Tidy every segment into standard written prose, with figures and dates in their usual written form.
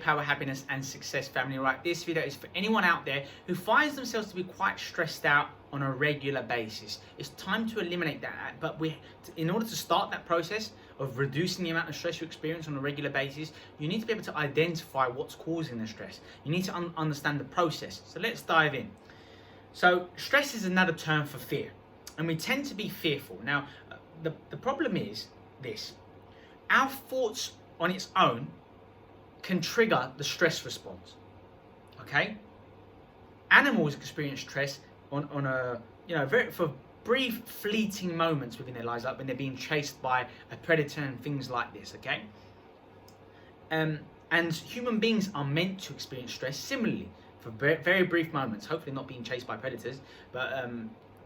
Power, Happiness and Success family. Right, this video is for anyone out there who finds themselves to be quite stressed out on a regular basis. It's time to eliminate that, but in order to start that process of reducing the amount of stress you experience on a regular basis, you need to be able to identify what's causing the stress. You need to understand the process. So let's dive in. So stress is another term for fear, and we tend to be fearful. Now, the problem is this: our thoughts on its own can trigger the stress response. Okay? Animals experience stress on a for brief fleeting moments within their lives, like when they're being chased by a predator and things like this. Okay? And human beings are meant to experience stress similarly for very brief moments, hopefully not being chased by predators, but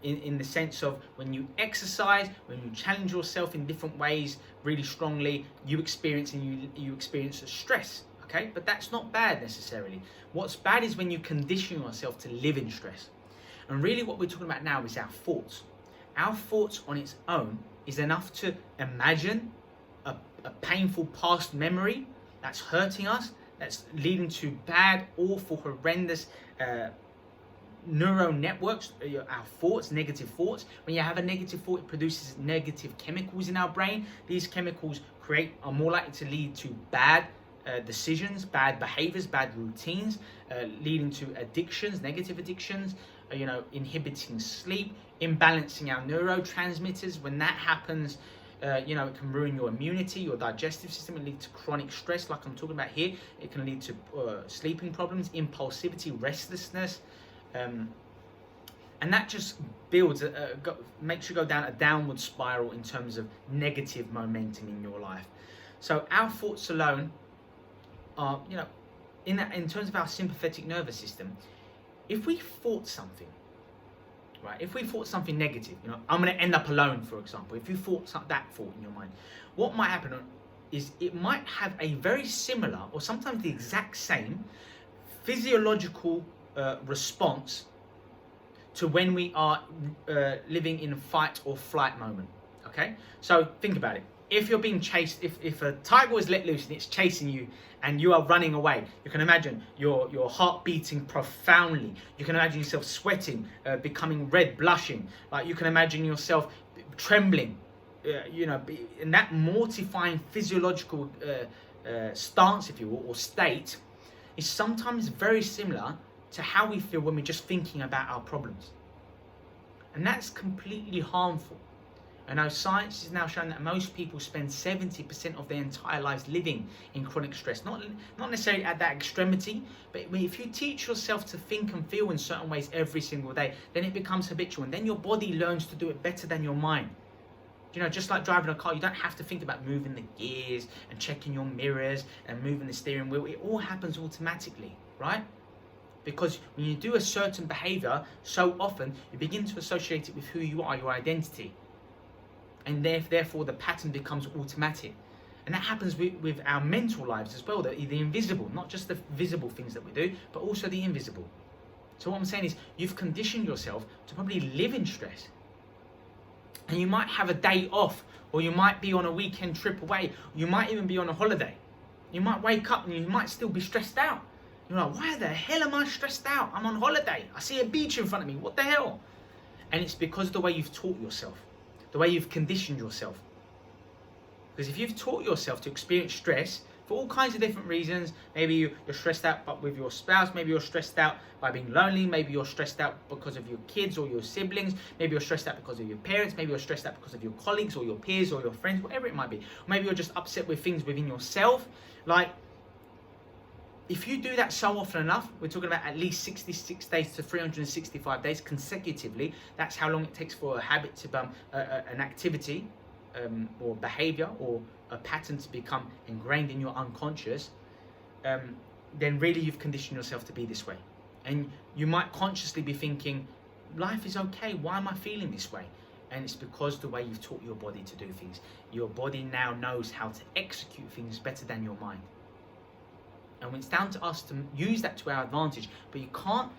in the sense of when you exercise, when you challenge yourself in different ways really strongly, you experience a stress. Okay, but that's not bad necessarily. What's bad is when you condition yourself to live in stress. And really what we're talking about now is our thoughts. Our thoughts on its own is enough to imagine a painful past memory that's hurting us, that's leading to bad, awful, horrendous neural networks, our thoughts, negative thoughts. When you have a negative thought, it produces negative chemicals in our brain. These chemicals are more likely to lead to bad decisions, bad behaviors, bad routines, leading to addictions, negative addictions, inhibiting sleep, imbalancing our neurotransmitters. When that happens, it can ruin your immunity, your digestive system. It leads to chronic stress, like I'm talking about here. It can lead to sleeping problems, impulsivity, restlessness. And that just makes you go down a downward spiral in terms of negative momentum in your life. So our thoughts alone are, in terms of our sympathetic nervous system, if we thought something, right? If we thought something negative, I'm going to end up alone, for example. If you thought that thought in your mind, what might happen is it might have a very similar, or sometimes the exact same, physiological response to when we are living in a fight or flight moment. Okay, so think about it. If you're being chased, if a tiger was let loose and it's chasing you and you are running away, you can imagine your heart beating profoundly. You can imagine yourself sweating, becoming red, blushing. Like you can imagine yourself trembling, in that mortifying physiological stance, if you will, or state, is sometimes very similar to how we feel when we're just thinking about our problems. And that's completely harmful. And now science is now showing that most people spend 70% of their entire lives living in chronic stress. Not necessarily at that extremity, but if you teach yourself to think and feel in certain ways every single day, then it becomes habitual. And then your body learns to do it better than your mind. Just like driving a car, you don't have to think about moving the gears and checking your mirrors and moving the steering wheel. It all happens automatically, right? Because when you do a certain behavior so often, you begin to associate it with who you are, your identity. And therefore the pattern becomes automatic. And that happens with our mental lives as well, the invisible, not just the visible things that we do, but also the invisible. So what I'm saying is you've conditioned yourself to probably live in stress. And you might have a day off, or you might be on a weekend trip away, you might even be on a holiday. You might wake up and you might still be stressed out. You're like, why the hell am I stressed out? I'm on holiday. I see a beach in front of me. What the hell? And it's because of the way you've taught yourself, the way you've conditioned yourself. Because if you've taught yourself to experience stress for all kinds of different reasons, maybe you're stressed out but with your spouse, maybe you're stressed out by being lonely, maybe you're stressed out because of your kids or your siblings, maybe you're stressed out because of your parents, maybe you're stressed out because of your colleagues or your peers or your friends, whatever it might be. Or maybe you're just upset with things within yourself. Like, if you do that so often enough, we're talking about at least 66 days to 365 days consecutively. That's how long it takes for a habit to an activity or behavior or a pattern to become ingrained in your unconscious. Then really you've conditioned yourself to be this way. And you might consciously be thinking, life is okay. Why am I feeling this way? And it's because the way you've taught your body to do things. Your body now knows how to execute things better than your mind. And it's down to us to use that to our advantage. But you can't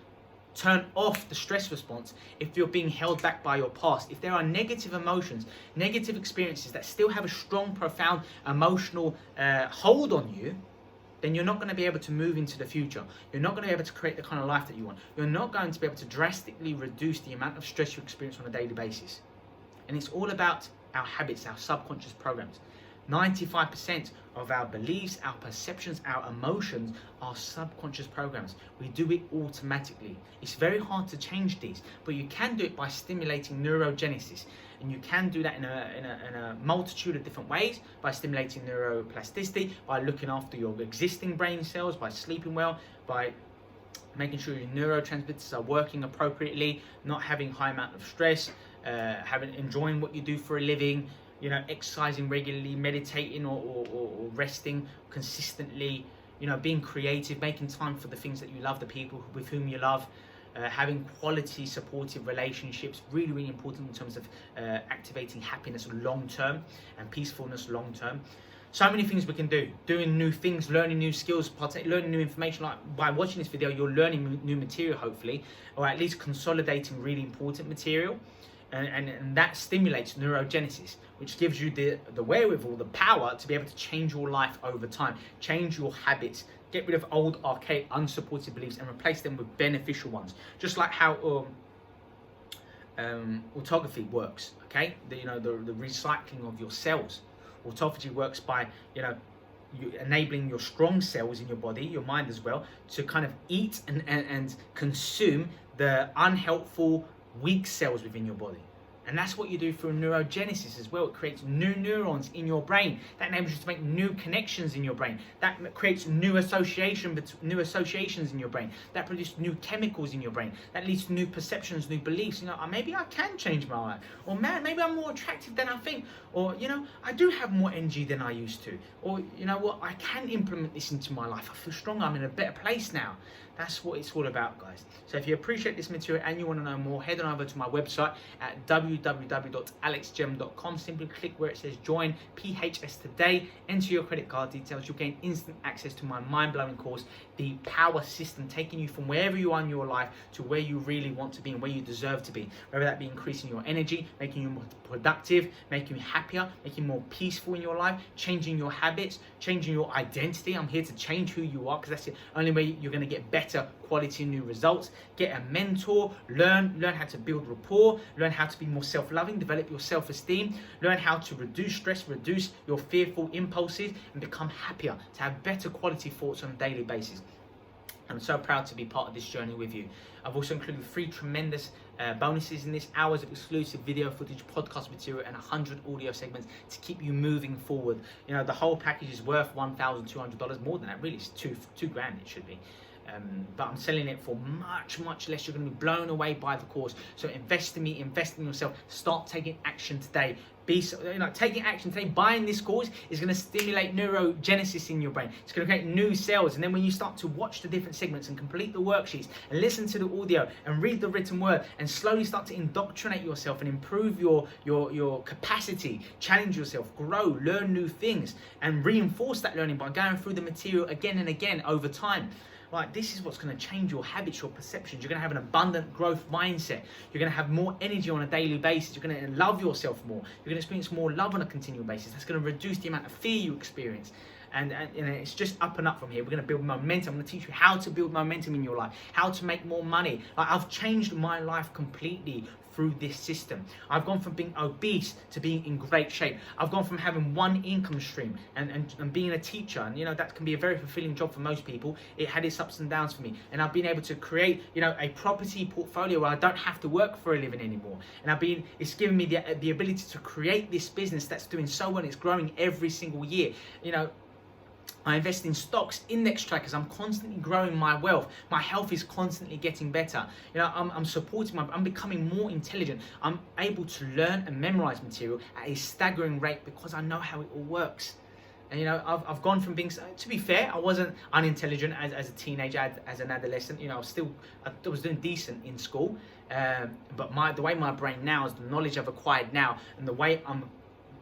turn off the stress response if you're being held back by your past. If there are negative emotions, negative experiences that still have a strong, profound emotional hold on you, then you're not going to be able to move into the future. You're not going to be able to create the kind of life that you want. You're not going to be able to drastically reduce the amount of stress you experience on a daily basis. And it's all about our habits, our subconscious programs. 95% of our beliefs, our perceptions, our emotions are subconscious programs. We do it automatically. It's very hard to change these, but you can do it by stimulating neurogenesis. And you can do that in a multitude of different ways, by stimulating neuroplasticity, by looking after your existing brain cells, by sleeping well, by making sure your neurotransmitters are working appropriately, not having high amount of stress, enjoying what you do for a living, exercising regularly, meditating or resting consistently, being creative, making time for the things that you love, the people with whom you love, having quality supportive relationships, really, really important in terms of activating happiness long term and peacefulness long term. So many things we can do, doing new things, learning new skills, learning new information. Like by watching this video, you're learning new material, hopefully, or at least consolidating really important material. And that stimulates neurogenesis, which gives you the wherewithal, the power to be able to change your life over time, change your habits, get rid of old, archaic, unsupported beliefs and replace them with beneficial ones. Just like how autophagy works, okay? The recycling of your cells. Autophagy works by, you enabling your strong cells in your body, your mind as well, to kind of eat and consume the unhelpful, weak cells within your body. And that's what you do through neurogenesis as well. It creates new neurons in your brain. That enables you to make new connections in your brain. That creates new associations in your brain. That produces new chemicals in your brain. That leads to new perceptions, new beliefs. Maybe I can change my life. Or maybe I'm more attractive than I think. Or, I do have more energy than I used to. Or, I can implement this into my life. I feel stronger. I'm in a better place now. That's what it's all about, guys. So if you appreciate this material and you want to know more, head on over to my website at www.alexgem.com. Simply click where it says join PHS today, enter your credit card details. You'll gain instant access to my mind-blowing course, The Power System, taking you from wherever you are in your life to where you really want to be and where you deserve to be. Whether that be increasing your energy, making you more productive, making you happier, making you more peaceful in your life, changing your habits, changing your identity. I'm here to change who you are, because that's the only way you're going to get better quality new results. Get a mentor, learn how to build rapport, learn how to be more self-loving, develop your self-esteem, learn how to reduce stress, reduce your fearful impulses, and become happier, to have better quality thoughts on a daily basis. I'm so proud to be part of this journey with you. I've also included 3 tremendous bonuses in this: hours of exclusive video footage, podcast material, and 100 audio segments to keep you moving forward. The whole package is worth $1,200. More than that, really. It's $2,000 it should be. But I'm selling it for much, much less. You're going to be blown away by the course. So invest in me, invest in yourself. Start taking action today. Taking action today, buying this course is going to stimulate neurogenesis in your brain. It's going to create new cells. And then when you start to watch the different segments and complete the worksheets and listen to the audio and read the written word and slowly start to indoctrinate yourself and improve your capacity, challenge yourself, grow, learn new things, and reinforce that learning by going through the material again and again over time. This is what's going to change your habits, your perceptions. You're going to have an abundant growth mindset. You're going to have more energy on a daily basis. You're going to love yourself more. You're going to experience more love on a continual basis. That's going to reduce the amount of fear you experience. And it's just up and up from here. We're going to build momentum. I'm going to teach you how to build momentum in your life, how to make more money. I've changed my life completely through this system. I've gone from being obese to being in great shape. I've gone from having one income stream and being a teacher, and that can be a very fulfilling job for most people. It had its ups and downs for me, and I've been able to create a property portfolio where I don't have to work for a living anymore. And it's given me the ability to create this business that's doing so well. It's growing every single year. I invest in stocks, index trackers. I'm constantly growing my wealth. My health is constantly getting better. I'm supporting I'm becoming more intelligent. I'm able to learn and memorize material at a staggering rate because I know how it all works. And I've gone from being, to be fair, I wasn't unintelligent as a teenager, as an adolescent. I was doing decent in school. But the way my brain now is, the knowledge I've acquired now, and the way I'm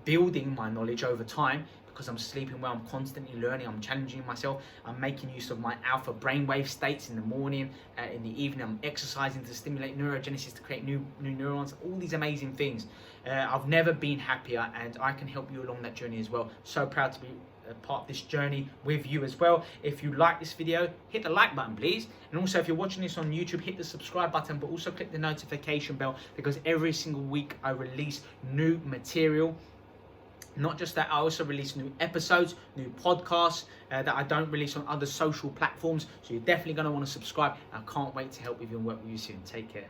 building my knowledge over time, because I'm sleeping well, I'm constantly learning, I'm challenging myself, I'm making use of my alpha brainwave states in the morning, in the evening, I'm exercising to stimulate neurogenesis to create new neurons, all these amazing things. I've never been happier, and I can help you along that journey as well. So proud to be part of this journey with you as well. If you like this video, hit the like button please, and also if you're watching this on YouTube, hit the subscribe button, but also click the notification bell, because every single week I release new material. Not just that, I also release new episodes, new podcasts that I don't release on other social platforms. So you're definitely going to want to subscribe. I can't wait to help with you and work with you soon. Take care.